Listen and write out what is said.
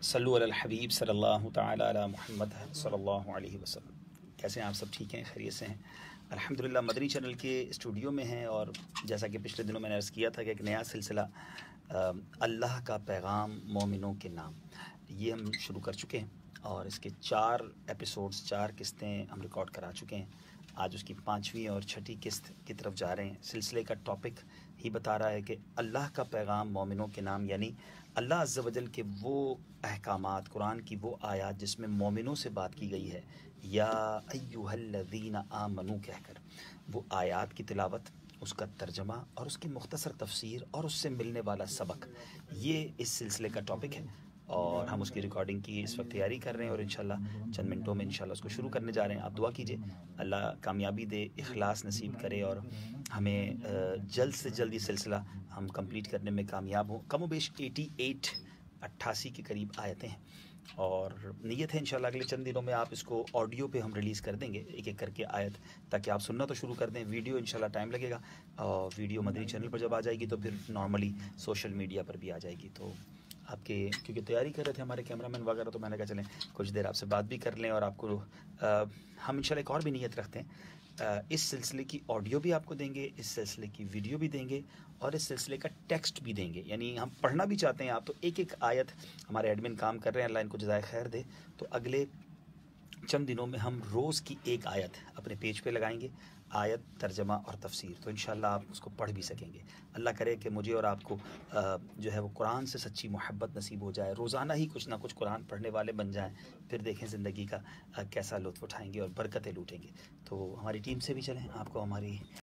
सल्लु अलल हबीब सल्लल्लाहु तआला अला मुहम्मद सल्लल्लाहु अलैहि वसल्लम। कैसे हैं आप? सब ठीक हैं, खैरियत से हैं? अल्हम्दुलिल्लाह मदनी चैनल के स्टूडियो में हैं और जैसा कि पिछले दिनों मैंने अर्ज़ किया था कि एक नया सिलसिला अल्लाह का पैगाम मोमिनों के नाम, ये हम शुरू कर चुके हैं और इसके 4 एपिसोड्स, 4 किस्तें हम रिकॉर्ड करा चुके हैं। आज उसकी 5वीं और 6ठी किस्त की तरफ जा रहे हैं। सिलसिले का टॉपिक ही बता रहा है कि अल्लाह का पैगाम मोमिनों के नाम, यानी अल्लाह अज़्ज़ा वजल के वो अहकामात, कुरान की वो आयत जिसमें मोमिनों से बात की गई है, या अय्युहल्लज़ीना आमनू कहकर, वो आयत की तिलावत, उसका तर्जमा और उसकी मुख्तसर तफसीर और उससे मिलने वाला सबक, ये इस सिलसिले का टॉपिक है और हम उसकी रिकॉर्डिंग की इस वक्त तैयारी कर रहे हैं और इंशाल्लाह चंद मिनटों में इंशाल्लाह उसको शुरू करने जा रहे हैं। आप दुआ कीजिए अल्लाह कामयाबी दे, इखलास नसीब करे और हमें जल्द से जल्द ये सिलसिला हम कंप्लीट करने में कामयाब हों। कम बेश 88 के करीब आयतें हैं और नीयत है इंशाल्लाह अगले चंद दिनों में आप इसको ऑडियो पे हम रिलीज़ कर देंगे, एक एक करके आयत, ताकि आप सुनना तो शुरू कर दें। वीडियो इंशाल्लाह टाइम लगेगा और वीडियो मदनी चैनल पर जब आ जाएगी तो फिर नॉर्मली सोशल मीडिया पर भी आ जाएगी। तो आपके क्योंकि तैयारी कर रहे थे हमारे कैमरामैन वगैरह, तो मैंने कहा चलें कुछ देर आपसे बात भी कर लें और आपको हम इंशाल्लाह एक और भी नीयत रखते हैं, इस सिलसिले की ऑडियो भी आपको देंगे, इस सिलसिले की वीडियो भी देंगे और इस सिलसिले का टेक्स्ट भी देंगे। यानी हम पढ़ना भी चाहते हैं आप, तो एक एक आयत हमारे एडमिन काम कर रहे हैं, अल्लाह इनको जज़ाए खैर दे। तो अगले चंद दिनों में हम रोज़ की एक आयत अपने पेज पे लगाएंगे, आयत, तर्जमा और तफसीर, तो इंशाल्लाह आप उसको पढ़ भी सकेंगे। अल्लाह करे कि मुझे और आपको जो है वो कुरान से सच्ची मोहब्बत नसीब हो जाए, रोज़ाना ही कुछ ना कुछ कुरान पढ़ने वाले बन जाएं, फिर देखें ज़िंदगी का कैसा लुत्फ़ उठाएंगे और बरकतें लूटेंगे। तो हमारी टीम से भी चलें, आपको हमारी